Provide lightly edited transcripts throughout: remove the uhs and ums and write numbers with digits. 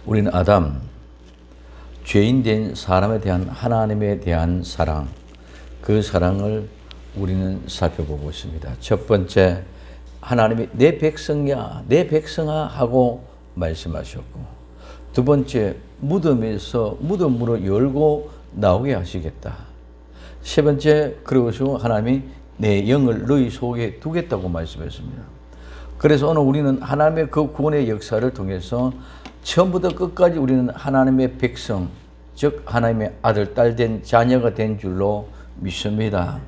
우리는 아담, 죄인된 사람에 대한 하나님에 대한 사랑, 그 사랑을 우리는 살펴보고 있습니다. 첫 번째, 하나님이 내 백성이야, 내 백성아 하고 말씀하셨고, 두 번째, 무덤에서 무덤으로 열고 나오게 하시겠다. 세 번째, 그리고 하나님이 내 영을 너희 속에 두겠다고 말씀했습니다. 그래서 오늘 우리는 하나님의 그 구원의 역사를 통해서 처음부터 끝까지 우리는 하나님의 백성, 즉 하나님의 아들, 딸 된 자녀가 된 줄로 믿습니다.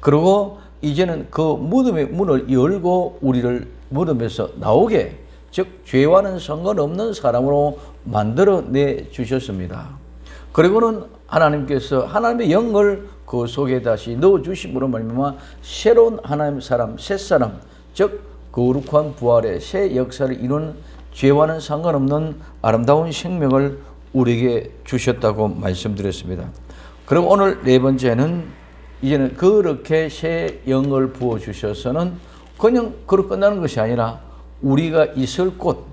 그리고 이제는 그 무덤의 문을 열고 우리를 무덤에서 나오게, 즉 죄와는 상관없는 사람으로 만들어내 주셨습니다. 그리고는 하나님께서 하나님의 영을 그 속에 다시 넣어주심으로 말미암아 새로운 하나님 사람, 새 사람, 즉 거룩한 부활의 새 역사를 이룬 죄와는 상관없는 아름다운 생명을 우리에게 주셨다고 말씀드렸습니다. 그리고 오늘 네 번째는 이제는 그렇게 새 영을 부어주셔서는 그냥 그렇게 끝나는 것이 아니라 우리가 있을 곳,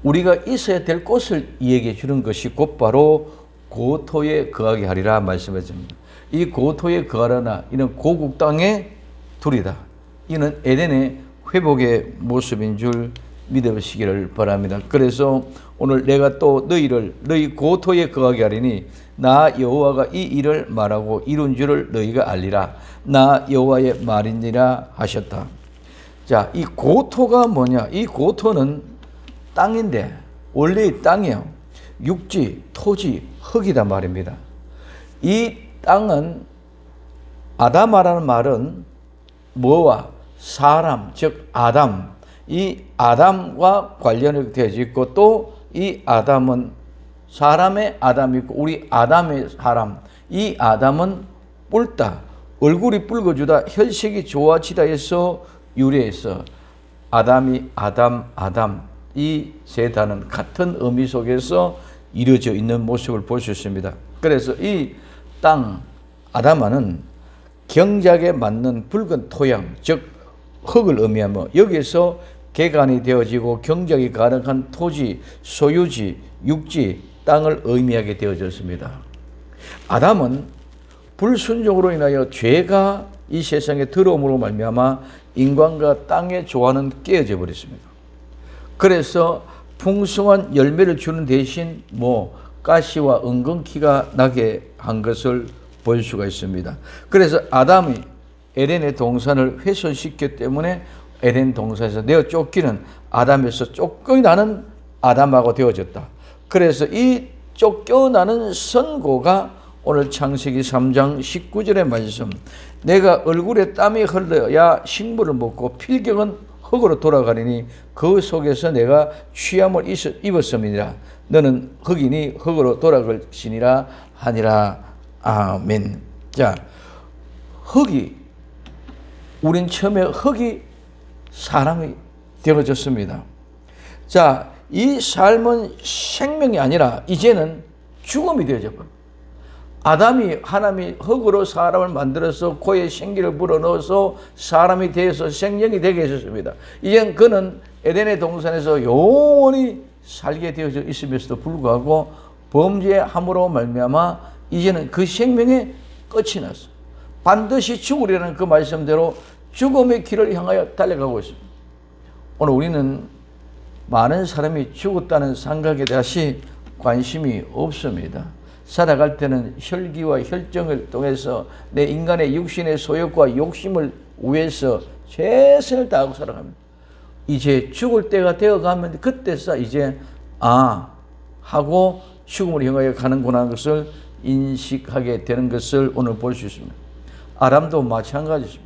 우리가 있어야 될 곳을 얘기해 주는 것이 곧바로 고토에 거하게 하리라 말씀했습니다. 이 고토에 거하려나 이는 고국 땅의 둘이다. 이는 에덴의 회복의 모습인 줄 믿으시기를 바랍니다. 그래서 오늘 내가 또 너희 고토에 거하게 하리니 나 여호와가 이 일을 말하고 이룬 줄을 너희가 알리라. 나 여호와의 말이니라 하셨다. 자, 이 고토가 뭐냐? 이 고토는 땅인데 원래 땅이요. 육지, 토지, 흙이다 말입니다. 이 땅은 아담아라는 말은 뭐와 사람, 즉 아담, 이 아담과 관련이 되어 있고 또 이 아담은 사람의 아담이고 우리 아담의 사람, 이 아담은 뿔다, 얼굴이 붉어주다, 혈색이 좋아지다 해서 유래해서 아담이 아담 이 세 단어는 같은 의미 속에서 이루어져 있는 모습을 볼 수 있습니다. 그래서 이 땅 아담아는 경작에 맞는 붉은 토양, 즉 흙을 의미하며 여기에서 개간이 되어지고 경작이 가능한 토지, 소유지, 육지, 땅을 의미하게 되어졌습니다. 아담은 불순종으로 인하여 죄가 이 세상에 들어옴으로 말미암아 인간과 땅의 조화는 깨어져 버렸습니다. 그래서 풍성한 열매를 주는 대신 가시와 은근키가 나게 한 것을 볼 수가 있습니다. 그래서 아담이 에덴의 동산을 훼손시켰기 때문에 에덴 동산에서 내어 쫓기는 아담에서 쫓겨나는 아담하고 되어졌다. 그래서 이 쫓겨나는 선고가 오늘 창세기 3장 19절의 말씀, 내가 얼굴에 땀이 흘러야 식물을 먹고 필경은 흙으로 돌아가리니 그 속에서 내가 취함을 입었음이니라. 너는 흙이니 흙으로 돌아갈지니라 하니라. 아멘. 자, 우린 처음에 흙이 사람이 되어졌습니다. 자, 이 삶은 생명이 아니라 이제는 죽음이 되어졌고, 아담이 하나님이 흙으로 사람을 만들어서 코에 생기를 불어넣어서 사람이 되어서 생명이 되게 해줬습니다. 이젠 그는 에덴의 동산에서 영원히 살게 되어져 있음에도 불구하고 범죄함으로 말미암아 이제는 그 생명의 끝이 났어. 반드시 죽으리라는 그 말씀대로 죽음의 길을 향하여 달려가고 있습니다. 오늘 우리는 많은 사람이 죽었다는 생각에 다시 관심이 없습니다. 살아갈 때는 혈기와 혈정을 통해서 내 인간의 육신의 소욕과 욕심을 위해서 최선을 다하고 살아갑니다. 이제 죽을 때가 되어가면 그때서 이제 하고 죽음을 향하여 가는구나 하는 것을 인식하게 되는 것을 오늘 볼 수 있습니다. 아담도 마찬가지입니다.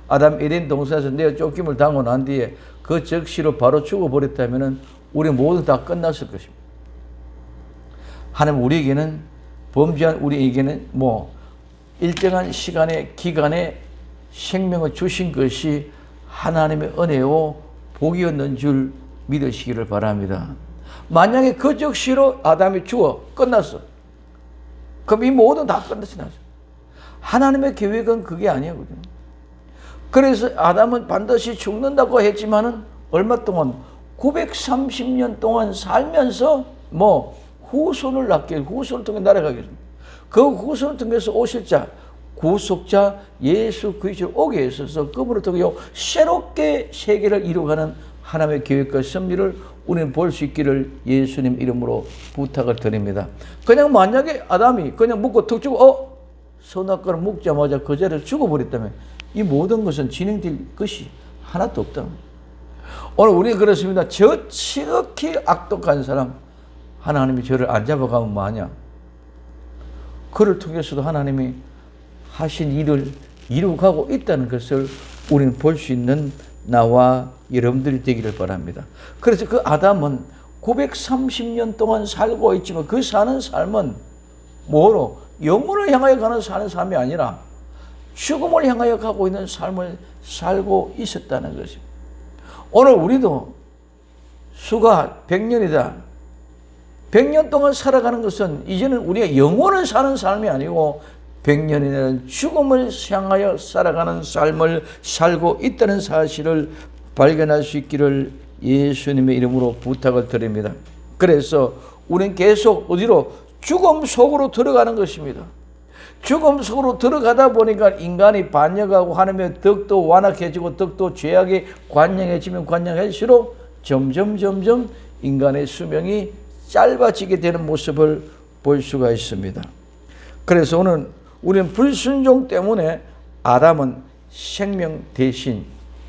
아담 에덴 동산에서 내어 쫓김을 당하고 난 뒤에 그 즉시로 바로 죽어버렸다면 우리 모두 다 끝났을 것입니다. 하나님 우리에게는 범죄한 우리에게는 일정한 시간의 기간에 생명을 주신 것이 하나님의 은혜요 복이었는 줄 믿으시기를 바랍니다. 만약에 그 즉시로 아담이 죽어 끝났어. 그럼 이 모든 다 끝났어. 하나님의 계획은 그게 아니거든요. 그래서 아담은 반드시 죽는다고 했지만은 얼마 동안 930년 동안 살면서 후손을 낳게, 후손을 통해 날아가겠습니다. 그 후손을 통해서 오실 자, 구속자 예수 그리스도 오게 있어서 그분을 통해 새롭게 세계를 이루어가는 하나님의 계획과 섭리를 우리는 볼 수 있기를 예수님 이름으로 부탁을 드립니다. 그냥 만약에 아담이 그냥 묵고 턱 주고 선악과를 묵자마자 그 자리에서 죽어버렸다면 이 모든 것은 진행될 것이 하나도 없다. 오늘 우리는 그렇습니다. 저 지극히 악독한 사람 하나님이 저를 안 잡아가면 뭐하냐. 그를 통해서도 하나님이 하신 일을 이루어가고 있다는 것을 우리는 볼 수 있는 나와 여러분들이 되기를 바랍니다. 그래서 그 아담은 930년 동안 살고 있지만 그 사는 삶은 뭐로? 영혼을 향하여 사는 삶이 아니라 죽음을 향하여 가고 있는 삶을 살고 있었다는 것입니다. 오늘 우리도 수가 100년이다. 100년 동안 살아가는 것은 이제는 우리가 영혼을 사는 삶이 아니고 100년이라는 죽음을 향하여 살아가는 삶을 살고 있다는 사실을 발견할 수 있기를 예수님의 이름으로 부탁을 드립니다. 그래서 우리는 계속 어디로? 죽음 속으로 들어가는 것입니다. 죽음 속으로 들어가다 보니까 인간이 반역하고 하나님의 덕도 완악해지고 덕도 죄악에 관영해지면 관영할수록 점점 인간의 수명이 짧아지게 되는 모습을 볼 수가 있습니다. 그래서 오늘 우리는 불순종 때문에 아담은 생명 대신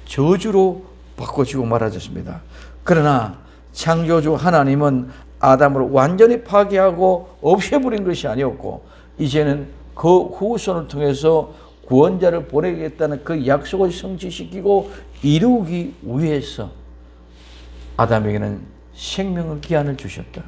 저주로 바꿔지고 말아졌습니다. 그러나 창조주 하나님은 아담을 완전히 파괴하고 없애버린 것이 아니었고 이제는 그 후손을 통해서 구원자를 보내겠다는 그 약속을 성취시키고 이루기 위해서 아담에게는 생명의 기한을 주셨다.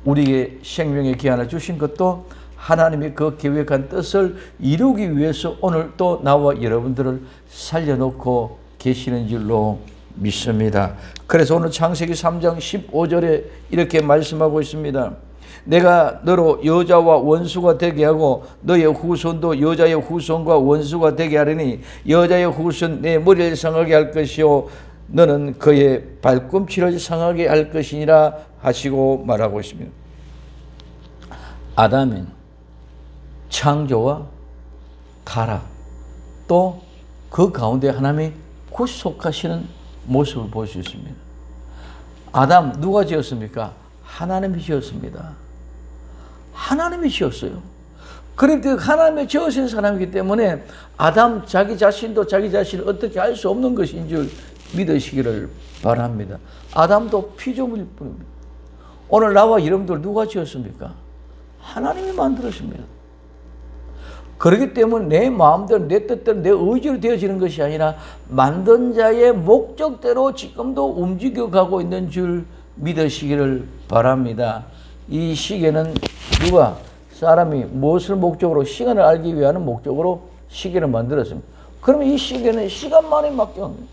우리에게 생명의 기한을 주신 것도 하나님이 그 계획한 뜻을 이루기 위해서 오늘 또 나와 여러분들을 살려놓고 계시는 줄로 믿습니다. 그래서 오늘 창세기 3장 15절에 이렇게 말씀하고 있습니다. 내가 너로 여자와 원수가 되게 하고 너의 후손도 여자의 후손과 원수가 되게 하리니 여자의 후손 내 머리를 상하게 할 것이요 너는 그의 발꿈치를 상하게 할 것이니라 하시고 말하고 있습니다. 아담은 창조와 타락 또 그 가운데 하나님이 구속하시는 모습을 볼 수 있습니다. 아담 누가 지었습니까? 하나님이 지었습니다. 하나님이 지었어요. 그런데 하나님이 지으신 사람이기 때문에 아담 자기 자신도 자기 자신을 어떻게 할 수 없는 것인 줄 믿으시기를 바랍니다. 아담도 피조물일 뿐입니다. 오늘 나와 여러분들 누가 지었습니까? 하나님이 만들었습니다. 그렇기 때문에 내 마음대로 내 뜻대로 내 의지로 되어지는 것이 아니라 만든 자의 목적대로 지금도 움직여가고 있는 줄 믿으시기를 바랍니다. 이 시계는 누가? 사람이 무엇을 목적으로 시간을 알기 위한 목적으로 시계를 만들었습니다. 그러면 이 시계는 시간만에 맡겨옵니다.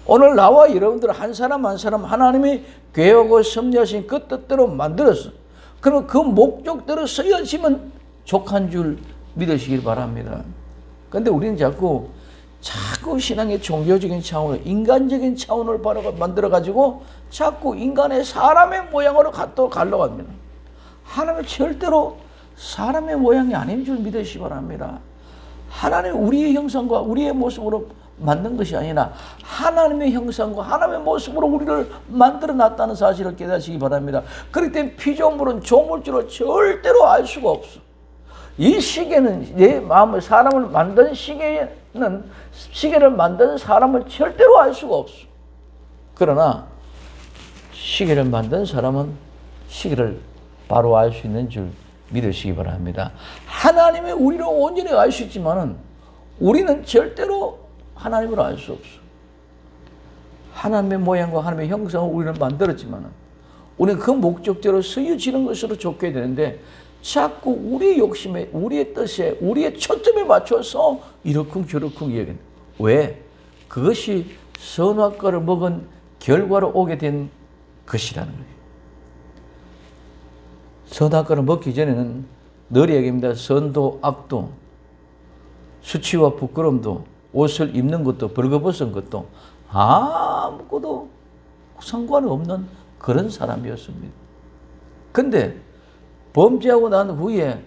오늘 나와 여러분들 한 사람 한 사람 하나님이 계획하고 섭리하신 그 뜻대로 만들었어. 그러면 그 목적대로 쓰여지면 족한 줄 믿으시길 바랍니다. 그런데 우리는 자꾸 신앙의 종교적인 차원을 인간적인 차원을 만들어가지고 자꾸 인간의 사람의 모양으로 갈러갑니다. 하나님은 절대로 사람의 모양이 아닌 줄 믿으시기 바랍니다. 하나님 우리의 형상과 우리의 모습으로 만든 것이 아니라 하나님의 형상과 하나님의 모습으로 우리를 만들어 놨다는 사실을 깨닫시기 바랍니다. 그렇기 때문에 피조물은 조물주로 절대로 알 수가 없어. 이 시계는 내 마음을 사람을 만든 시계를 만든 사람을 절대로 알 수가 없어. 그러나 시계를 만든 사람은 시계를 바로 알 수 있는 줄 믿으시기 바랍니다. 하나님이 우리를 온전히 알 수 있지만은 우리는 절대로 하나님을 알 수 없어. 하나님의 모양과 하나님의 형상을 우리는 만들었지만은 우리는 그 목적대로 쓰여지는 것으로 좋게 되는데 자꾸 우리의 욕심에, 우리의 뜻에, 우리의 초점에 맞춰서 이러쿵저러쿵 이야기합니다. 왜? 그것이 선악과를 먹은 결과로 오게 된 것이라는 거예요. 선악과를 먹기 전에는 늘 얘기합니다. 선도 악도, 수치와 부끄럼도, 옷을 입는 것도, 벌거벗은 것도 아무것도 상관없는 그런 사람이었습니다. 근데 범죄하고 난 후에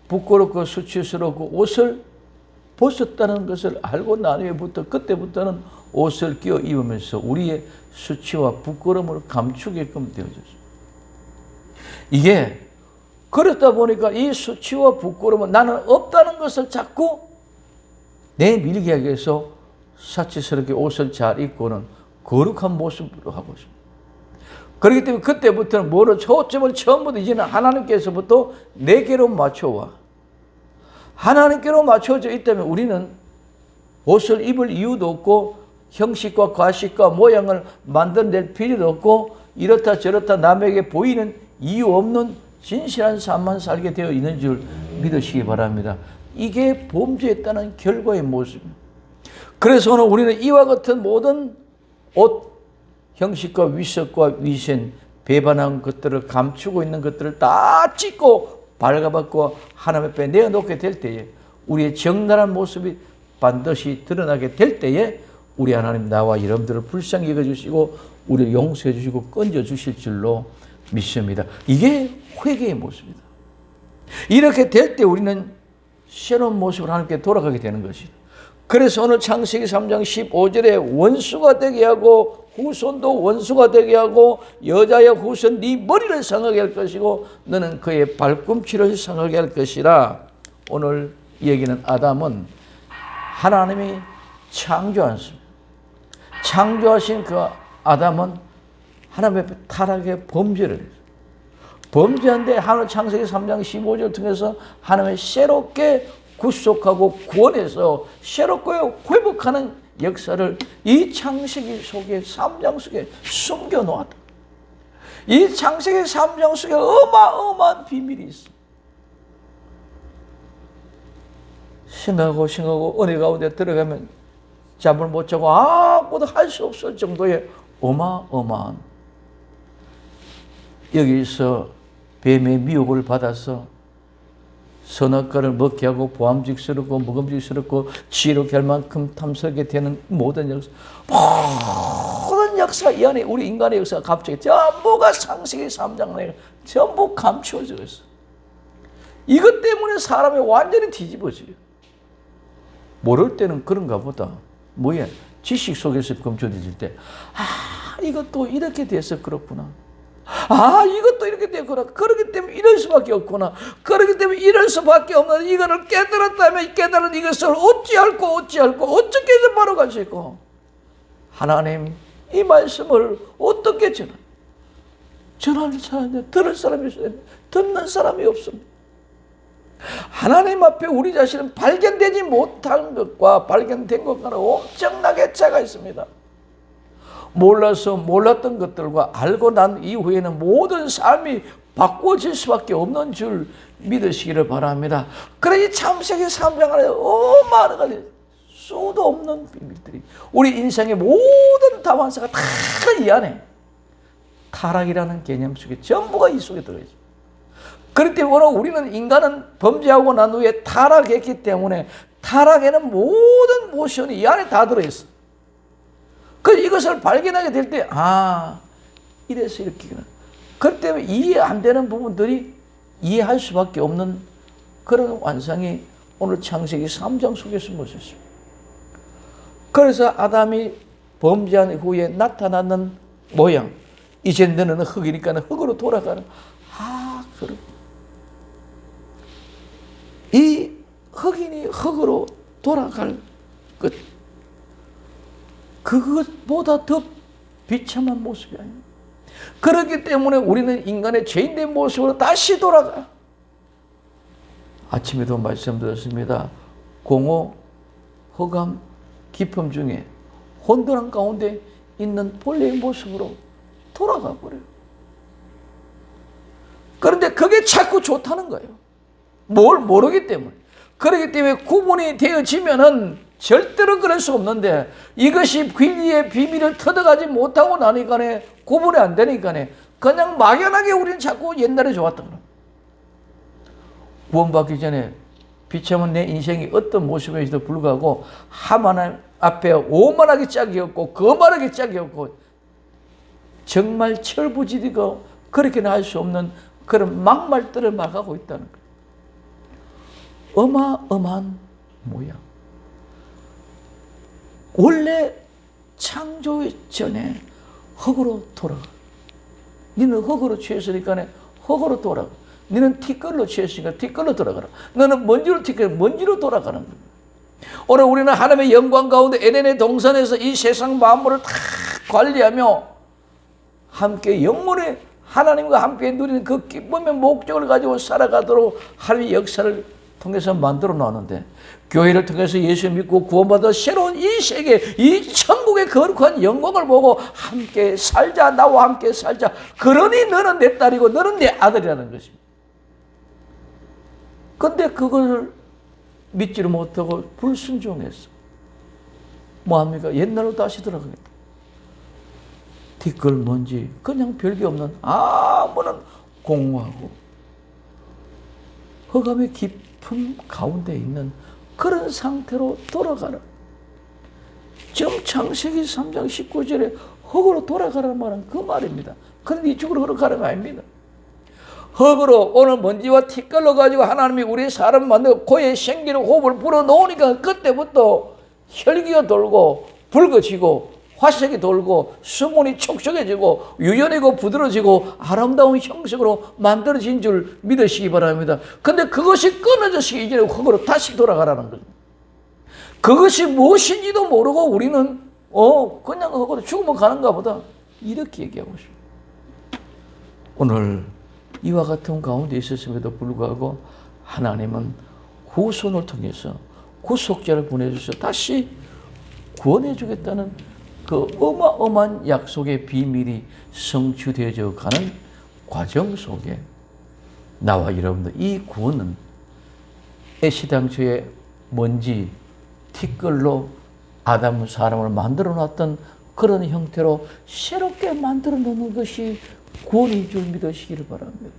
부끄럽고 수치스럽고 옷을 벗었다는 것을 알고 난 후에부터 그때부터는 옷을 끼워 입으면서 우리의 수치와 부끄러움을 감추게끔 되어졌어요. 이게 그렇다 보니까 이 수치와 부끄러움은 나는 없다는 것을 자꾸 내밀게 하기 위해서 사치스럽게 옷을 잘 입고는 거룩한 모습으로 하고 있습니다. 그렇기 때문에 그때부터는 뭐로 초점을 처음부터 이제는 하나님께서부터 내게로 맞춰와 하나님께로 맞춰져 있다면 우리는 옷을 입을 이유도 없고 형식과 과식과 모양을 만들어낼 필요도 없고 이렇다 저렇다 남에게 보이는 이유 없는 진실한 삶만 살게 되어 있는 줄 믿으시기 바랍니다. 이게 범죄했다는 결과의 모습입니다. 그래서 오늘 우리는 이와 같은 모든 옷, 형식과 위석과 위신, 배반한 것들을 감추고 있는 것들을 다 찢고 발가벗고 하나님 앞에 내어놓게 될 때에 우리의 정당한 모습이 반드시 드러나게 될 때에 우리 하나님 나와 여러분들을 불쌍히 여겨주시고 우리를 용서해 주시고 건져 주실 줄로 믿습니다. 이게 회개의 모습이다. 이렇게 될 때 우리는 새로운 모습으로 하나님께 돌아가게 되는 것이다. 그래서 오늘 창세기 3장 15절에 원수가 되게 하고 후손도 원수가 되게 하고 여자의 후손 네 머리를 상하게 할 것이고 너는 그의 발꿈치를 상하게 할 것이라. 오늘 얘기는 아담은 하나님이 창조하셨습니다. 창조하신 그 아담은 하나님 앞에 타락의 범죄를 했어요. 범죄한데 하나님 창세기 3장 15절 통해서 하나님의 새롭게 구속하고 구원해서 새롭게 회복하는 역사를 이 창세기 속에 3장 속에 숨겨놓았다. 이 창세기 3장 속에 어마어마한 비밀이 있어. 생각하고 은혜 가운데 들어가면 잠을 못 자고 아무것도 할 수 없을 정도의 어마어마한 여기서 뱀의 미혹을 받아서 선악과를 먹게 하고 보암직스럽고 먹음직스럽고 지혜롭게 할 만큼 탐스럽게 되는 모든 역사, 모든 역사 이 안에 우리 인간의 역사가 갑자기 전부가 창세기 3장 내에 전부 감추어져 있어. 이것 때문에 사람이 완전히 뒤집어져요. 모를 때는 그런가 보다. 뭐야? 지식 속에서 감춰질 때, 이것도 이렇게 돼서 그렇구나. 이것도 이렇게 되구나. 그렇기 때문에 이럴 수밖에 없구나. 그렇기 때문에 이럴 수밖에 없는 이거를 깨달았다면 깨달은 이것을 어찌할꼬 어떻게 해서 바로 갈 수 있고 하나님 이 말씀을 어떻게 전하는 사람이 들을 사람이 있어야 돼. 듣는 사람이 없습니다. 하나님 앞에 우리 자신은 발견되지 못한 것과 발견된 것과는 엄청나게 차이가 있습니다. 몰라서 몰랐던 것들과 알고 난 이후에는 모든 삶이 바꿔질 수밖에 없는 줄 믿으시기를 바랍니다. 그래 이 창세기 3장 안에 어마어마한 수도 없는 비밀들이 우리 인생의 모든 다반사가 다 이 안에 타락이라는 개념 속에 전부가 이 속에 들어있습니다. 그렇기 때문에 우리는 인간은 범죄하고 난 후에 타락했기 때문에 타락에는 모든 모션이 이 안에 다 들어있어. 이것을 발견하게 될 때, 이래서 이렇게. 그렇기 때문에 이해 안 되는 부분들이 이해할 수밖에 없는 그런 완성이 오늘 창세기 3장 속에 숨어 있습니다. 그래서 아담이 범죄한 후에 나타나는 모양, 이제 너는 흙이니까 흙으로 돌아가라. 그럼. 이 흙인이 흙으로 돌아갈 것. 그것보다 더 비참한 모습이 아닙니다. 그렇기 때문에 우리는 인간의 죄인된 모습으로 다시 돌아가. 아침에도 말씀드렸습니다. 공허, 허감, 기쁨 중에 혼돈한 가운데 있는 본래의 모습으로 돌아가 버려요. 그런데 그게 자꾸 좋다는 거예요. 뭘 모르기 때문에. 그렇기 때문에 구분이 되어지면은 절대로 그럴 수 없는데 이것이 진리의 비밀을 터득하지 못하고 나니까 구분이 안 되니까 그냥 막연하게 우리는 자꾸 옛날에 좋았던 거예요. 구원받기 전에 비참한 내 인생이 어떤 모습에서도 불구하고 하나님 앞에 오만하게 짝이었고 거만하게 짝이었고 정말 철부지리고 그렇게는 할 수 없는 그런 막말들을 막하고 있다는 거예요. 어마어마한 모양. 원래 창조 전에 흙으로 돌아가. 너는 흙으로 취했으니까 흙으로 돌아가. 너는 티끌로 취했으니까 티끌로 돌아가라. 너는 먼지로 티끌 먼지로 돌아가는 거야. 오늘 우리는 하나님의 영광 가운데 에덴의 동산에서 이 세상 만물을 다 관리하며 함께 영원히 하나님과 함께 누리는 그 기쁨의 목적을 가지고 살아가도록 하나님의 역사를 통해서 만들어 놨는데, 교회를 통해서 예수 믿고 구원받아 새로운 이 세계, 이 천국의 거룩한 영광을 보고 함께 살자, 나와 함께 살자. 그러니 너는 내 딸이고 너는 내 아들이라는 것입니다. 근데 그걸 믿지를 못하고 불순종했어. 뭐합니까? 옛날로 다시 들어가겠다. 티끌 먼지 그냥 별게 없는 아무런 공허하고 흑암의 깊은 가운데 있는 그런 상태로 돌아가라. 지금 창세기 3장 19절에 흙으로 돌아가라는 말은 그 말입니다. 그런데 이쪽으로 걸어가는 거 아닙니다. 흙으로 오늘 먼지와 티끌로 가지고 하나님이 우리 사람 만들고 코에 생기는 호흡을 불어넣으니까 그때부터 혈기가 돌고 붉어지고 화색이 돌고 수문이 촉촉해지고 유연하고 부드러워지고 아름다운 형식으로 만들어진 줄 믿으시기 바랍니다. 근데 그것이 끊어져서 이제 흙으로 다시 돌아가라는 거예요. 그것이 무엇인지도 모르고 우리는 그냥 흙으로 죽으면 가는가 보다 이렇게 얘기하고 있습니다. 오늘 이와 같은 가운데 있었음에도 불구하고 하나님은 후손을 통해서 구속자를 보내주셔서 다시 구원해 주겠다는 그 어마어마한 약속의 비밀이 성취되어져 가는 과정 속에 나와 여러분들 이 구원은 애시당초에 먼지, 티끌로 아담 사람을 만들어 놨던 그런 형태로 새롭게 만들어 놓는 것이 구원인 줄 믿으시기를 바랍니다.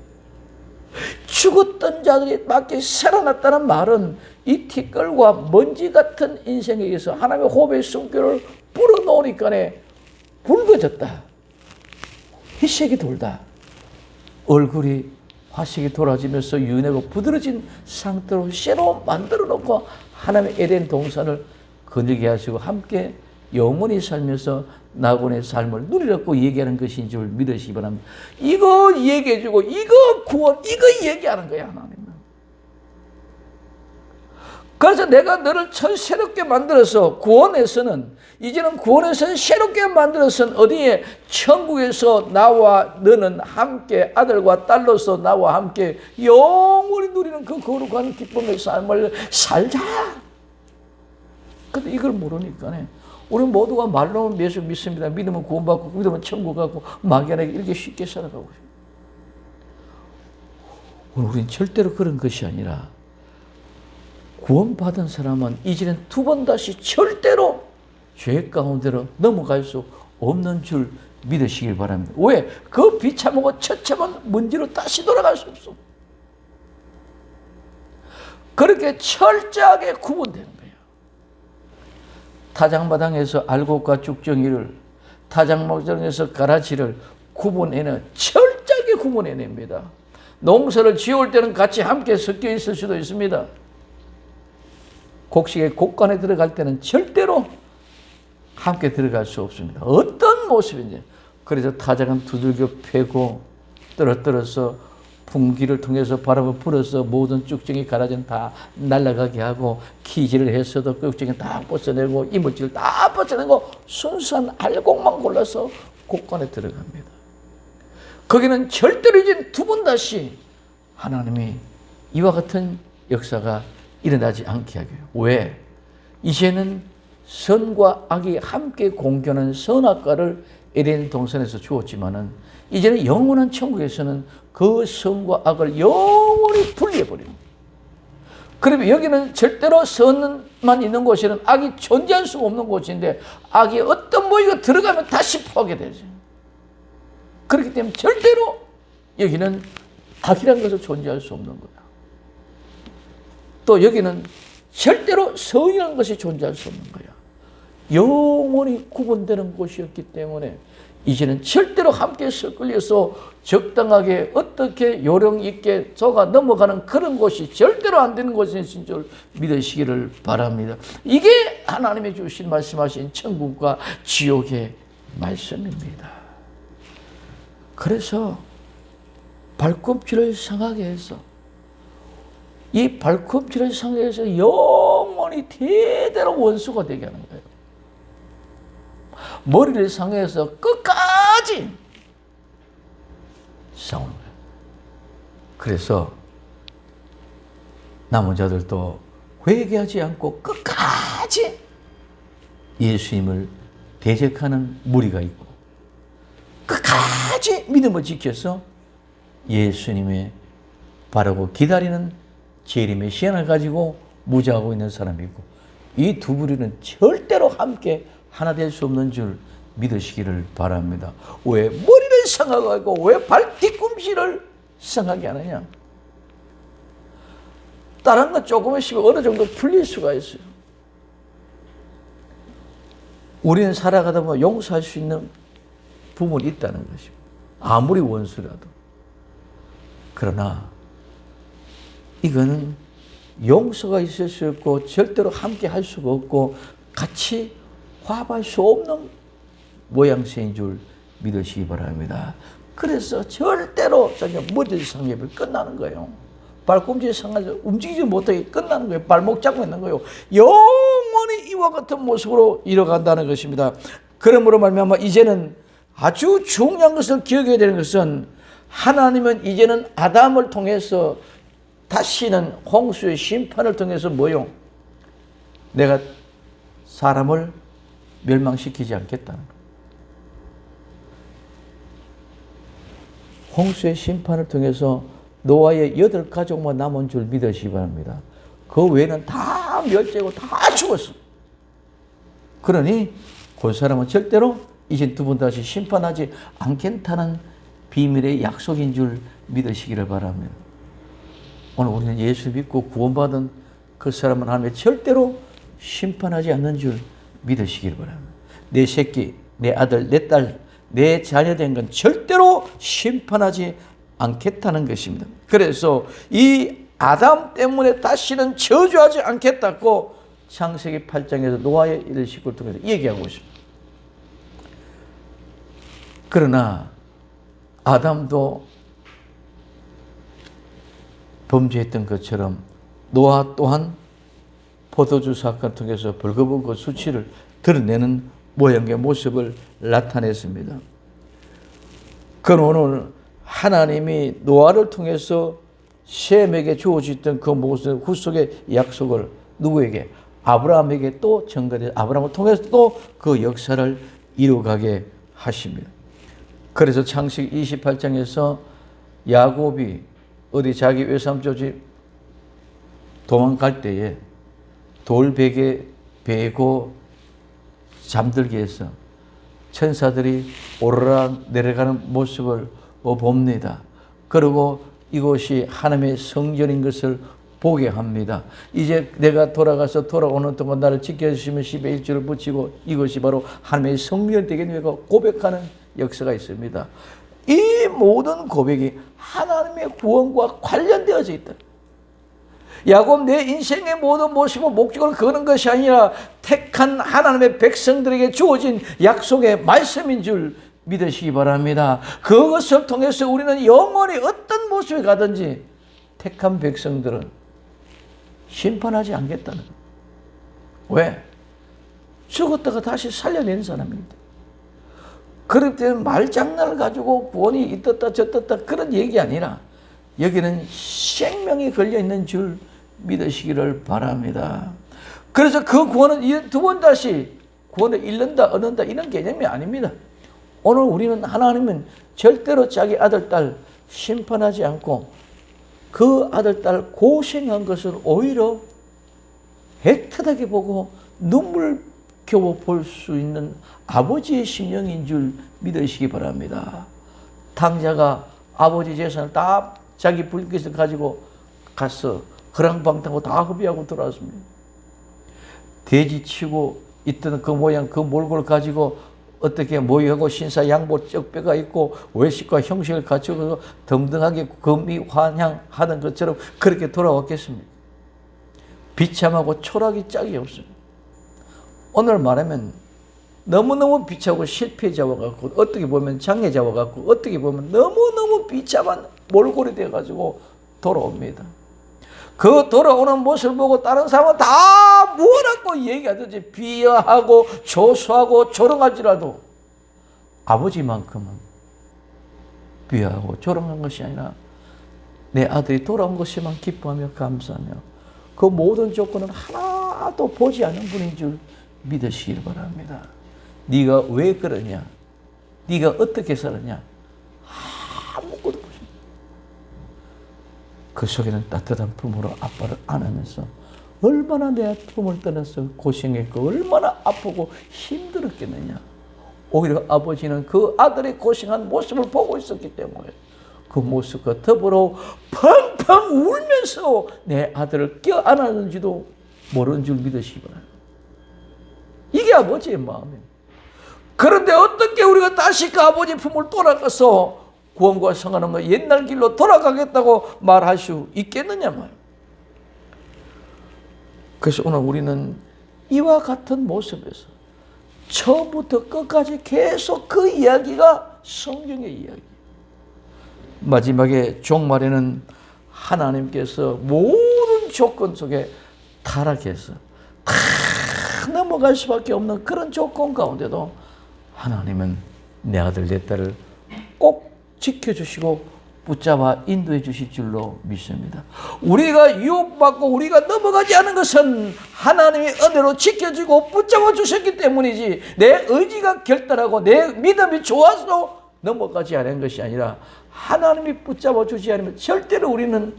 죽었던 자들이 밖에 살아났다는 말은 이 티끌과 먼지 같은 인생에게서 하나님의 호흡의 숨결을 불어넣으니까 붉어졌다. 희색이 돌다. 얼굴이 화색이 돌아지면서 유연하고 부드러진 상태로 새로 만들어 놓고 하나님의 에덴 동산을 거느리게 하시고 함께 영원히 살면서 낙원의 삶을 누리라고 얘기하는 것인 줄 믿으시기 바랍니다. 이거 얘기해주고 이거 구원 이거 얘기하는 거야 하나님은. 그래서 내가 너를 새롭게 만들어서 구원에서는 이제는 구원에서는 새롭게 만들어서는 어디에 천국에서 나와 너는 함께 아들과 딸로서 나와 함께 영원히 누리는 그 거룩한 기쁨의 삶을 살자. 근데 이걸 모르니까 우리 모두가 말로는 예수 믿습니다. 믿으면 구원받고 믿으면 천국 가고 막연하게 이렇게 쉽게 살아가고 있습니다. 우리는 절대로 그런 것이 아니라 구원받은 사람은 이제는 두 번 다시 절대로 죄 가운데로 넘어갈 수 없는 줄 믿으시길 바랍니다. 왜? 그 비참하고 처참한 먼지로 다시 돌아갈 수 없어. 그렇게 철저하게 구분되는 거예요. 타작마당에서 알곡과 쭉정이를, 타작마당에서 가라지를 구분해내, 철저하게 구분해냅니다. 농사를 지을 때는 같이 함께 섞여 있을 수도 있습니다. 곡식의 곡간에 들어갈 때는 절대로 함께 들어갈 수 없습니다. 어떤 모습인지. 그래서 타작은 두들겨 패고 떨어뜨려서 풍기를 통해서 바람을 불어서 모든 쭉정이 가라지는 다 날아가게 하고 키질을 했어도 쭉정이 다 벗어내고 이물질을 다 벗어내고 순수한 알곡만 골라서 곡간에 들어갑니다. 거기는 절대로 이제 두 번 다시 하나님이 이와 같은 역사가 일어나지 않게 하게 해요. 왜? 이제는 선과 악이 함께 공존하는 선악과를 에덴 동산에서 주었지만은 이제는 영원한 천국에서는 그 선과 악을 영원히 분리해버립니다. 그러면 여기는 절대로 선만 있는 곳에는 악이 존재할 수 없는 곳인데 악이 어떤 모이가 들어가면 다시 파괴되죠. 그렇기 때문에 절대로 여기는 악이라는 것을 존재할 수 없는 거다. 또 여기는 절대로 성이라는 것이 존재할 수 없는 거야. 영원히 구분되는 곳이었기 때문에 이제는 절대로 함께 섞을려서 적당하게 어떻게 요령 있게 속아 넘어가는 그런 곳이 절대로 안 되는 곳인 줄 믿으시기를 바랍니다. 이게 하나님이 주신 말씀하신 천국과 지옥의 말씀입니다. 그래서 발꿈치를 상하게 해서 이 발꿈치를 상하게 해서 영원히 대대로 원수가 되게 하는 거예요. 머리를 상해서 끝까지 싸우는 거예요. 그래서 남은 자들도 회개하지 않고 끝까지 예수님을 대적하는 무리가 있고 끝까지 믿음을 지켜서 예수님의 바라고 기다리는 재림의 시간을 가지고 무장하고 있는 사람이 있고 이 두 부류는 절대로 함께 하나 될 수 없는 줄 믿으시기를 바랍니다. 왜 머리를 상하고 왜 발 뒤꿈치를 상하게 하느냐? 다른 건 조금씩 어느 정도 풀릴 수가 있어요. 우리는 살아가다 보면 용서할 수 있는 부분이 있다는 것입니다. 아무리 원수라도. 그러나 이거는 용서가 있을 수 없고 절대로 함께 할 수가 없고 같이 화합할 수 없는 모양새인 줄 믿으시기 바랍니다. 그래서 절대로 머리 상해면 끝나는 거예요. 발꿈치 상해서 움직이지 못하게 끝나는 거예요. 발목 잡고 있는 거예요. 영원히 이와 같은 모습으로 이뤄간다는 것입니다. 그러므로 말미암아 이제는 아주 중요한 것을 기억해야 되는 것은 하나님은 이제는 아담을 통해서 다시는 홍수의 심판을 통해서 뭐요? 내가 사람을 멸망시키지 않겠다는 거예요. 홍수의 심판을 통해서 노아의 8가족만 남은 줄 믿으시기 바랍니다. 그 외에는 다 멸제고 다 죽었어. 그러니 그 사람은 절대로 이제 두 번 다시 심판하지 않겠다는 비밀의 약속인 줄 믿으시기를 바랍니다. 오늘 우리는 예수 믿고 구원받은 그 사람은 하나님의 절대로 심판하지 않는 줄 믿으시기를 바랍니다. 내 새끼, 내 아들, 내 딸, 내 자녀된 건 절대로 심판하지 않겠다는 것입니다. 그래서 이 아담 때문에 다시는 저주하지 않겠다고 창세기 8장에서 노아의 일을 식구를 통해서 얘기하고 있습니다. 그러나 아담도 범죄했던 것처럼 노아 또한 포도주 사건을 통해서 벌거벗은 수치를 드러내는 모양의 모습을 나타냈습니다. 그럼 오늘 하나님이 노아를 통해서 셈에게 주어졌던 그 모습 후속의 약속을 누구에게? 아브라함에게 또 전가돼 아브라함을 통해서 또 그 역사를 이루어가게 하십니다. 그래서 창세기 28장에서 야곱이 어디 자기 외삼촌 집 도망갈 때에 돌베개 베고 잠들게 해서 천사들이 오르락 내려가는 모습을 봅니다. 그리고 이곳이 하나님의 성전인 것을 보게 합니다. 이제 내가 돌아오는 동안 나를 지켜주시면 10의 1주를 붙이고 이것이 바로 하나님의 성전이 되겠느냐 고백하는 역사가 있습니다. 이 모든 고백이 하나님의 구원과 관련되어져 있다. 야곱 내 인생의 모든 모습과 목적을 거는 것이 아니라 택한 하나님의 백성들에게 주어진 약속의 말씀인 줄 믿으시기 바랍니다. 그것을 통해서 우리는 영원히 어떤 모습에 가든지 택한 백성들은 심판하지 않겠다는 거예요. 왜? 죽었다가 다시 살려낸 사람입니다. 그럴 때는 말장난을 가지고 구원이 있었다 저떴다 그런 얘기 아니라 여기는 생명이 걸려있는 줄 믿으시기를 바랍니다. 그래서 그 구원은 두 번 다시 구원을 잃는다 얻는다 이런 개념이 아닙니다. 오늘 우리는 하나님은 절대로 자기 아들 딸 심판하지 않고 그 아들 딸 고생한 것을 오히려 애틋하게 보고 눈물겨워 볼 수 있는 아버지의 심령인 줄 믿으시기 바랍니다. 탕자가 아버지 재산을 다 자기 불빛을 가지고 가서 허랑방탕하고 다 허비하고 돌아왔습니다. 돼지 치고 있던 그 모양 그 몰골을 가지고 어떻게 모의하고 신사 양보 적배가 있고 외식과 형식을 갖추고 등등하게 금이 환향하는 것처럼 그렇게 돌아왔겠습니까? 비참하고 초라하기 짝이 없습니다. 오늘 말하면 너무너무 비참하고 실패자와 같고 어떻게 보면 장애자와 같고 어떻게 보면 너무너무 비참한 몰골이 되어가지고 돌아옵니다. 그 돌아오는 모습을 보고 다른 사람은 다 뭐라고 얘기하든지 비하하고 조소하고 조롱할지라도 아버지만큼은 비하하고 조롱한 것이 아니라 내 아들이 돌아온 것에만 기뻐하며 감사하며 그 모든 조건은 하나도 보지 않는 분인 줄 믿으시길 바랍니다. 네가 왜 그러냐? 네가 어떻게 살았냐? 아무것도 보지. 그 속에는 따뜻한 품으로 아빠를 안으면서 얼마나 내 품을 떠나서 고생했고 얼마나 아프고 힘들었겠느냐. 오히려 아버지는 그 아들의 고생한 모습을 보고 있었기 때문에 그 모습과 더불어 펑펑 울면서 내 아들을 껴안았는지도 모르는 줄 믿으시기 바랍니다. 이게 아버지의 마음입니다. 그런데 어떻게 우리가 다시 그 아버지 품을 돌아가서 구원과 성하는 옛날 길로 돌아가겠다고 말할 수 있겠느냐 말이에요. 그래서 오늘 우리는 이와 같은 모습에서 처음부터 끝까지 계속 그 이야기가 성경의 이야기. 마지막에 종말에는 하나님께서 모든 조건 속에 타락해서 다 넘어갈 수밖에 없는 그런 조건 가운데도 하나님은 내 아들 내 딸을 꼭 지켜주시고 붙잡아 인도해 주실 줄로 믿습니다. 우리가 유혹받고 우리가 넘어가지 않은 것은 하나님의 은혜로 지켜주고 붙잡아 주셨기 때문이지 내 의지가 결단하고 내 믿음이 좋아서 넘어가지 않은 것이 아니라 하나님이 붙잡아 주지 않으면 절대로 우리는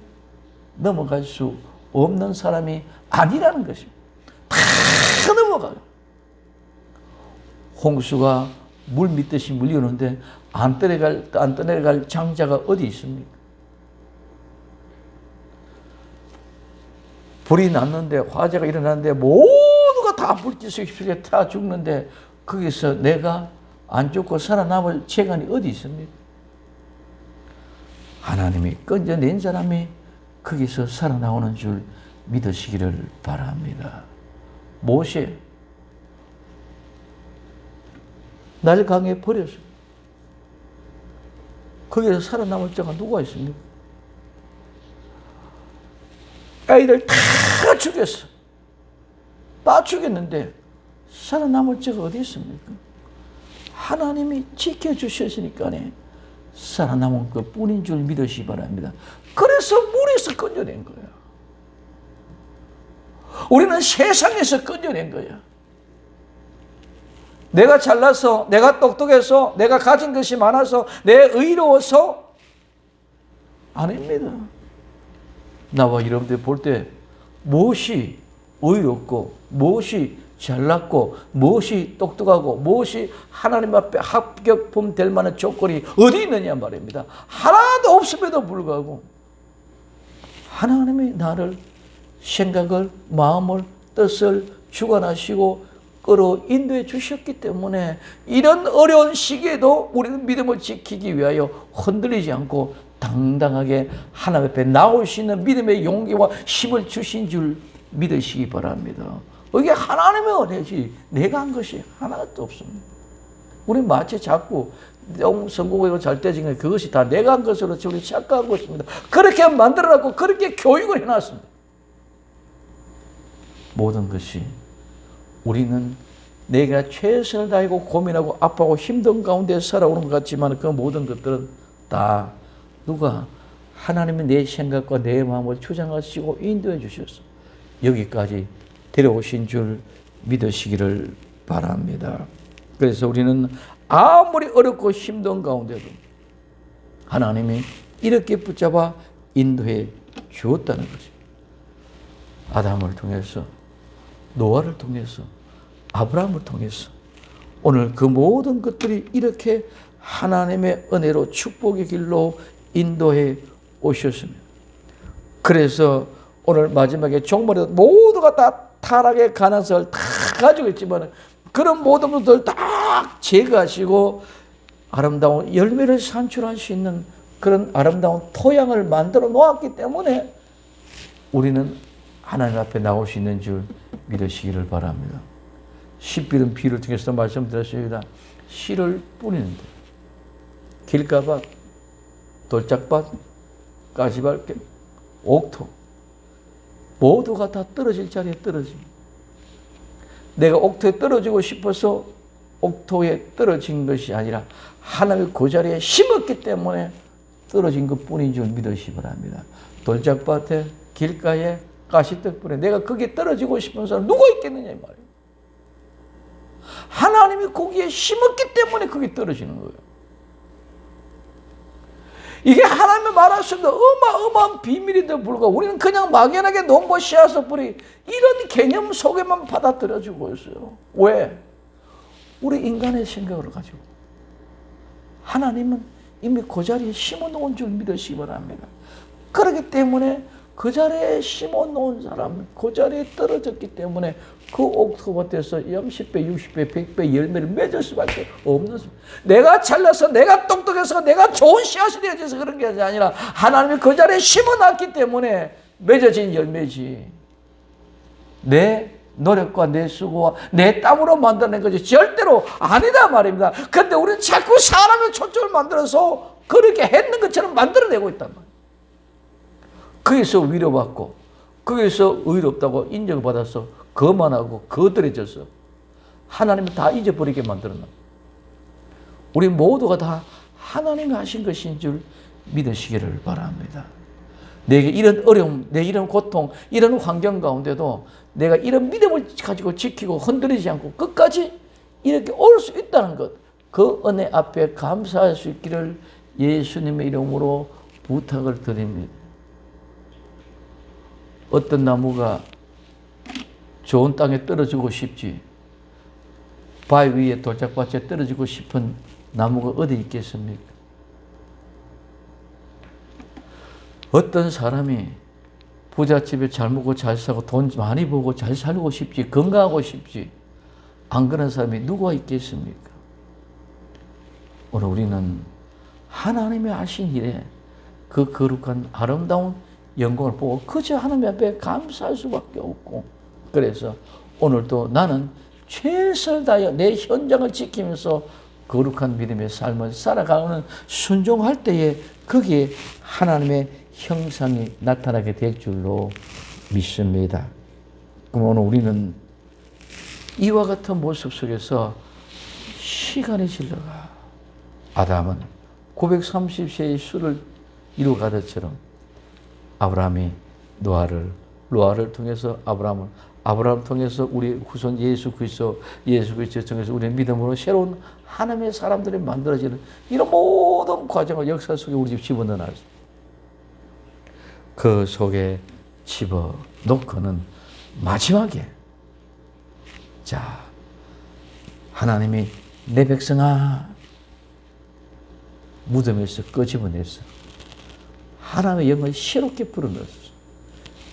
넘어갈 수 없는 사람이 아니라는 것입니다. 다 넘어가요. 홍수가 물 밑듯이 물려오는데 안 떠내려갈 장자가 어디 있습니까? 불이 났는데 화재가 일어났는데 모두가 다 불빛 속에 타 죽는데 거기서 내가 안 죽고 살아남을 재간이 어디 있습니까? 하나님이 건져낸 사람이 거기서 살아나오는 줄 믿으시기를 바랍니다. 모세 날 강에 버렸습니다. 거기서 살아남을 자가 누가 있습니까? 아이들 다 죽였어. 다 죽였는데 살아남을 자가 어디 있습니까? 하나님이 지켜주셨으니까 살아남은 것 뿐인 줄 믿으시기 바랍니다. 그래서 물에서 건져낸 거야. 우리는 세상에서 건져낸 거야. 내가 잘나서, 내가 똑똑해서, 내가 가진 것이 많아서, 내 의로워서 아닙니다. 나와 여러분들 볼 때 무엇이 의롭고 무엇이 잘났고 무엇이 똑똑하고 무엇이 하나님 앞에 합격품 될 만한 조건이 어디 있느냐 말입니다. 하나도 없음에도 불구하고 하나님이 나를 생각을, 마음을, 뜻을 주관하시고 끌어 인도해 주셨기 때문에 이런 어려운 시기에도 우리는 믿음을 지키기 위하여 흔들리지 않고 당당하게 하나님 앞에 나올 수 있는 믿음의 용기와 힘을 주신 줄 믿으시기 바랍니다. 이게 하나님의 은혜지 내가 한 것이 하나도 없습니다. 우리 마치 자꾸 너무 성공하고 잘 되지만 그것이 다 내가 한 것으로 우리 착각하고 있습니다. 그렇게 만들어놨고 그렇게 교육을 해놨습니다. 모든 것이 우리는 내가 최선을 다하고 고민하고 아파하고 힘든 가운데 살아오는 것 같지만 그 모든 것들은 다 누가 하나님의 내 생각과 내 마음을 주장하시고 인도해 주셔서 여기까지 데려오신 줄 믿으시기를 바랍니다. 그래서 우리는 아무리 어렵고 힘든 가운데도 하나님이 이렇게 붙잡아 인도해 주었다는 것입니다. 아담을 통해서, 노아를 통해서, 아브라함을 통해서 오늘 그 모든 것들이 이렇게 하나님의 은혜로 축복의 길로 인도해 오셨습니다. 그래서 오늘 마지막에 종말에 모두가 다 타락의 가능성을 다 가지고 있지만 그런 모든 것들 다 쫙 제거하시고 아름다운 열매를 산출할 수 있는 그런 아름다운 토양을 만들어 놓았기 때문에 우리는 하나님 앞에 나올 수 있는 줄 믿으시기를 바랍니다. 씨비른 비유를 통해서 말씀드렸습니다. 씨를 뿌리는데 길가밭, 돌짝밭, 가시밭, 옥토 모두가 다 떨어질 자리에 떨어집니다. 내가 옥토에 떨어지고 싶어서 옥토에 떨어진 것이 아니라 하나님의 그 자리에 심었기 때문에 떨어진 것뿐인 줄 믿으시기 바랍니다. 돌짝밭에, 길가에, 가시떡불에 내가 거기에 떨어지고 싶은 사람 누가 있겠느냐 이 말이에요. 하나님이 거기에 심었기 때문에 거기에 떨어지는 거예요. 이게 하나님의 말하시는 어마어마한 비밀인데 불구하고 우리는 그냥 막연하게 농부 씨앗을 뿌리 이런 개념 속에만 받아들여주고 있어요. 왜? 우리 인간의 생각을 가지고. 하나님은 이미 그 자리에 심어놓은 줄 믿으시기 바랍니다. 그렇기 때문에 그 자리에 심어놓은 사람, 그 자리에 떨어졌기 때문에 그 옥토밭에서 30배, 60배, 100배 열매를 맺을 수밖에 없는 수. 내가 잘나서, 내가 똑똑해서, 내가 좋은 씨앗이 되어져서 그런 게 아니라 하나님이 그 자리에 심어놨기 때문에 맺어진 열매지. 내 노력과 내 수고와 내 땀으로 만들어낸 거지 절대로 아니다 말입니다. 그런데 우리는 자꾸 사람의 초점을 만들어서 그렇게 했는 것처럼 만들어내고 있단 말이에요. 거기서 위로받고 거기서 의롭다고 인정받아서 거만하고 거들해져서 하나님은 다 잊어버리게 만들었나. 우리 모두가 다 하나님이 하신 것인 줄 믿으시기를 바랍니다. 내게 이런 어려움, 내 이런 고통, 이런 환경 가운데도 내가 이런 믿음을 가지고 지키고 흔들리지 않고 끝까지 이렇게 올 수 있다는 것, 그 은혜 앞에 감사할 수 있기를 예수님의 이름으로 부탁을 드립니다. 어떤 나무가 좋은 땅에 떨어지고 싶지 바위 위에 돌짝밭에 떨어지고 싶은 나무가 어디 있겠습니까? 어떤 사람이 부잣집에 잘 먹고 잘 사고 돈 많이 벌고 잘 살고 싶지, 건강하고 싶지, 안 그런 사람이 누가 있겠습니까? 오늘 우리는 하나님의 하신 일에 그 거룩한 아름다운 영광을 보고 그저 하나님 앞에 감사할 수밖에 없고, 그래서 오늘도 나는 최선을 다하여 내 현장을 지키면서 거룩한 믿음의 삶을 살아가는 순종할 때에 거기에 하나님의 형상이 나타나게 될 줄로 믿습니다. 그럼 오늘 우리는 이와 같은 모습 속에서 시간이 질러가 아담은 930세의 수를 이루어가듯처럼 아브라함이 노아를 통해서 아브라함을 통해서 우리 후손 예수 그리스도 통해서 우리의 믿음으로 새로운 하나님의 사람들이 만들어지는 이런 모든 과정을 역사 속에 우리 집 집어넣어놨어요. 그 속에 집어넣고는 마지막에 자, 하나님이 내 백성아 무덤에서 끄집어냈어. 하나님의 영을 새롭게 불어넣었어.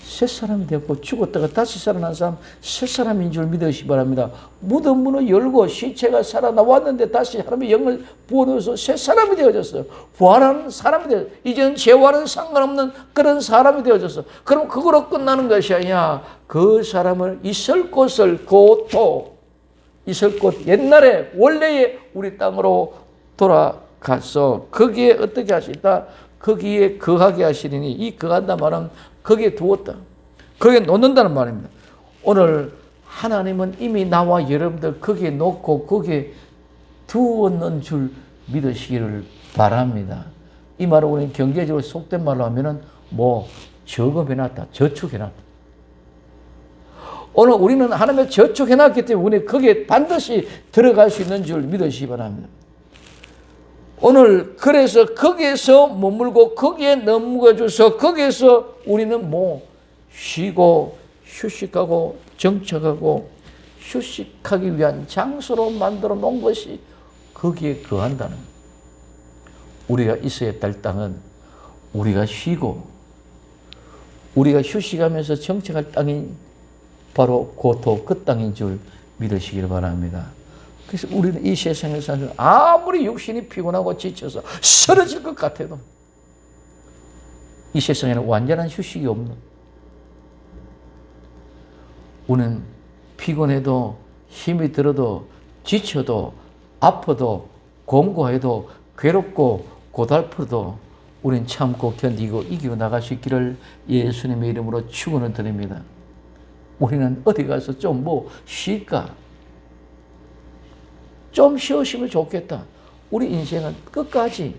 새 사람이 되었고 죽었다가 다시 살아난 사람 새 사람인 줄 믿으시기 바랍니다. 무덤 문을 열고 시체가 살아나왔는데 다시 하나님의 영을 부어넣어서 새 사람이 되어졌어요. 부활하는 사람이 되어졌어요. 이제는 죄와는 상관없는 그런 사람이 되어졌어. 그럼 그거로 끝나는 것이 아니야. 그 사람을 있을 곳을 있을 곳 옛날에 원래의 우리 땅으로 돌아가서 거기에 어떻게 하시다? 거기에 거하게 하시리니 이 거한다 말은 거기에 두었다. 거기에 놓는다는 말입니다. 오늘 하나님은 이미 나와 여러분들 거기에 놓고 거기에 두었는 줄 믿으시기를 바랍니다. 이 말을 우리는 경제적으로 속된 말로 하면은 저금해놨다, 저축해놨다. 오늘 우리는 하나님의 저축해놨기 때문에 우리는 거기에 반드시 들어갈 수 있는 줄 믿으시기 바랍니다. 오늘 그래서 거기에서 머물고 거기에 넘겨줘서 거기에서 우리는 쉬고 휴식하고 정착하고 휴식하기 위한 장소로 만들어 놓은 것이 거기에 거한다는 거예요. 우리가 있어야 될 땅은 우리가 쉬고 우리가 휴식하면서 정착할 땅인 바로 그 땅인 줄 믿으시길 바랍니다. 그래서 우리는 이 세상에서는 아무리 육신이 피곤하고 지쳐서 쓰러질 것 같아도 이 세상에는 완전한 휴식이 없는, 우리는 피곤해도 힘이 들어도 지쳐도 아파도 공고해도 괴롭고 고달프도 우린 참고 견디고 이기고 나갈 수 있기를 예수님의 이름으로 축원을 드립니다. 우리는 어디 가서 좀 쉴까? 좀 쉬었으면 좋겠다. 우리 인생은 끝까지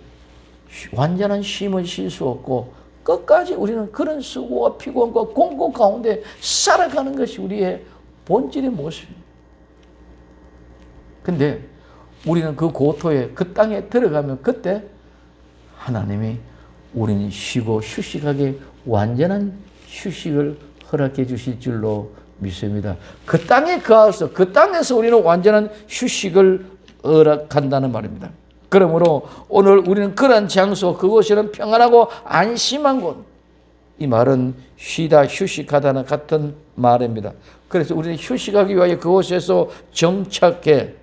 완전한 쉼을 쉴 수 없고 끝까지 우리는 그런 수고와 피곤과 공고 가운데 살아가는 것이 우리의 본질의 모습입니다. 근데 우리는 그 고토에, 그 땅에 들어가면 그때 하나님이 우리는 쉬고 휴식하게 완전한 휴식을 허락해 주실 줄로 믿습니다. 그 땅에 가서 그 땅에서 우리는 완전한 휴식을 허락한다는 말입니다. 그러므로 오늘 우리는 그런 장소, 그곳에는 평안하고 안심한 곳, 이 말은 쉬다 휴식하다는 같은 말입니다. 그래서 우리는 휴식하기 위하여 그곳에서 정착해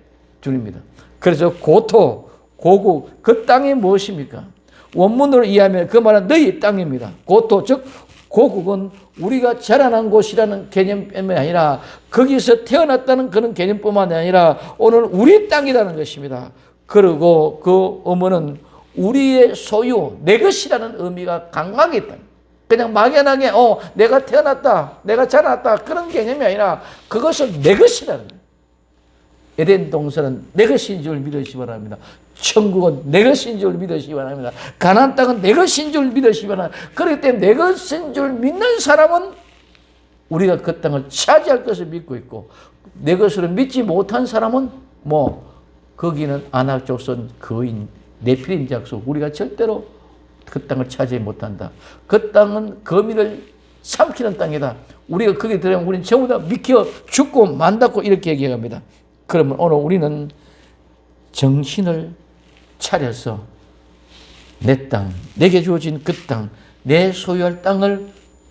줍니다. 그래서 고토, 고국, 그 땅이 무엇입니까? 원문으로 이해하면 그 말은 너희 땅입니다. 고토, 즉 고국은 우리가 자라난 곳이라는 개념뿐만 아니라 거기서 태어났다는 그런 개념뿐만 아니라 오늘 우리 땅이라는 것입니다. 그리고 그 의무는 우리의 소유, 내 것이라는 의미가 강하게 있다. 그냥 막연하게 내가 태어났다, 내가 자랐다 그런 개념이 아니라 그것은 내 것이라는 거예요. 에덴 동산은 내 것인 줄 믿으시기 바랍니다. 천국은 내 것인 줄 믿으시기 바랍니다. 가나안 땅은 내 것인 줄 믿으시기 바랍니다. 그렇기 때문에 내 것인 줄 믿는 사람은 우리가 그 땅을 차지할 것을 믿고 있고, 내 것으로 믿지 못한 사람은 거기는 아낙 족속 거인 네피림 족속, 우리가 절대로 그 땅을 차지 못한다. 그 땅은 거민을 삼키는 땅이다. 우리가 거기 들어가면 우리는 전부 다 미켜 죽고 만다고 이렇게 얘기합니다. 그러면 오늘 우리는 정신을 차려서 내 땅, 내게 주어진 그 땅, 내 소유할 땅을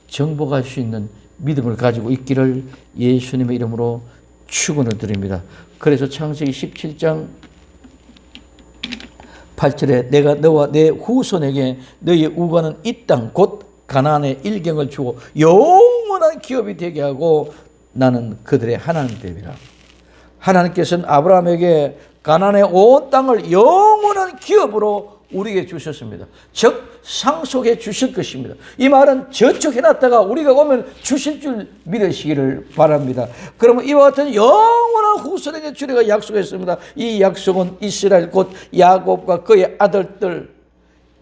정복할 수 있는 믿음을 가지고 있기를 예수님의 이름으로 축원을 드립니다. 그래서 창세기 17장 8절에 내가 너와 내 후손에게 너희의 우가는 이 땅 곧 가나안의 일경을 주고 영원한 기업이 되게 하고 나는 그들의 하나님 되리라. 하나님께서는 아브라함에게 가나안의 온 땅을 영원한 기업으로 우리에게 주셨습니다. 즉 상속해 주실 것입니다. 이 말은 저축해놨다가 우리가 오면 주실 줄 믿으시기를 바랍니다. 그러면 이와 같은 영원한 후손에게 주리가 약속했습니다. 이 약속은 이스라엘 곧 야곱과 그의 아들들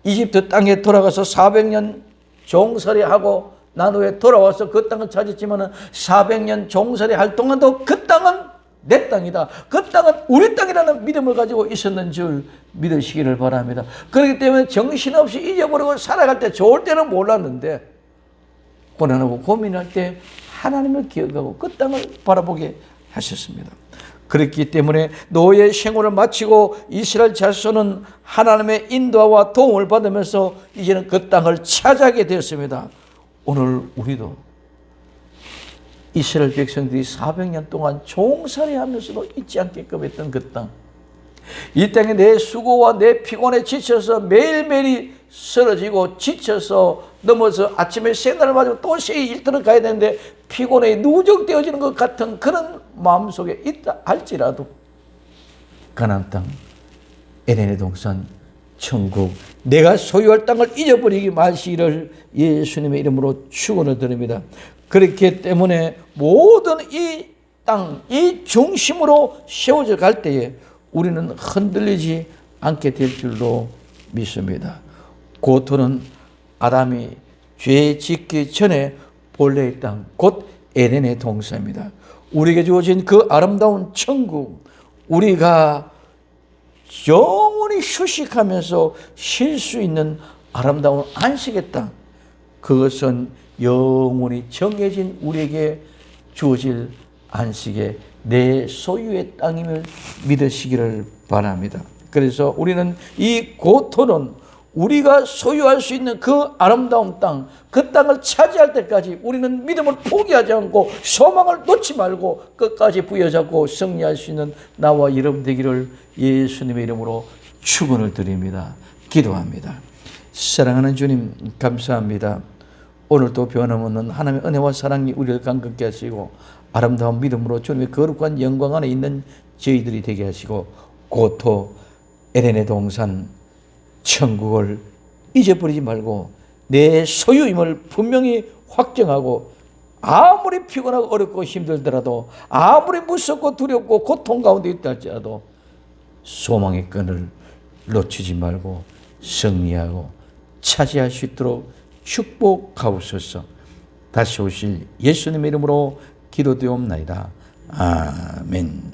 이집트 땅에 돌아가서 400년 종살이하고 난 후에 돌아와서 그 땅을 차지했지만 400년 종살이 할 동안도 그 땅은 내 땅이다. 그 땅은 우리 땅이라는 믿음을 가지고 있었는 줄 믿으시기를 바랍니다. 그렇기 때문에 정신없이 잊어버리고 살아갈 때 좋을 때는 몰랐는데 고난하고 고민할 때 하나님을 기억하고 그 땅을 바라보게 하셨습니다. 그렇기 때문에 노예의 생활을 마치고 이스라엘 자손은 하나님의 인도와 도움을 받으면서 이제는 그 땅을 차지하게 되었습니다. 오늘 우리도 이스라엘 백성들이 400년 동안 종살이하면서도 잊지 않게끔 했던 그 땅, 이 땅에 내 수고와 내 피곤에 지쳐서 매일매일이 쓰러지고 지쳐서 넘어서 아침에 새날을 맞으면 또 새이 일터를 가야 되는데 피곤에 누적되어지는 것 같은 그런 마음속에 있다 할지라도 가나안 땅, 에덴의 동산, 천국, 내가 소유할 땅을 잊어버리기 마시기를 예수님의 이름으로 축원을 드립니다. 그렇기 때문에 모든 이 땅, 이 중심으로 세워져 갈 때에 우리는 흔들리지 않게 될 줄로 믿습니다. 고토는 아담이 죄 짓기 전에 본래의 땅, 곧 에덴의 동산입니다. 우리에게 주어진 그 아름다운 천국, 우리가 영원히 휴식하면서 쉴 수 있는 아름다운 안식의 땅, 그것은 영원히 정해진 우리에게 주어질 안식의 내 소유의 땅임을 믿으시기를 바랍니다. 그래서 우리는 이 고토는 우리가 소유할 수 있는 그 아름다운 땅, 그 땅을 차지할 때까지 우리는 믿음을 포기하지 않고 소망을 놓지 말고 끝까지 부여잡고 승리할 수 있는 나와 여러분 되기를 예수님의 이름으로 축원을 드립니다. 기도합니다. 사랑하는 주님, 감사합니다. 오늘도 변함없는 하나님의 은혜와 사랑이 우리를 감격케 하시고 아름다운 믿음으로 주님의 거룩한 영광 안에 있는 저희들이 되게 하시고 고토 에덴의 동산 천국을 잊어버리지 말고 내 소유임을 분명히 확정하고 아무리 피곤하고 어렵고 힘들더라도 아무리 무섭고 두렵고 고통 가운데 있다 할지라도 소망의 끈을 놓치지 말고 승리하고 차지할 수 있도록 축복하옵소서. 다시 오실 예수님의 이름으로 기도되옵나이다. 아멘.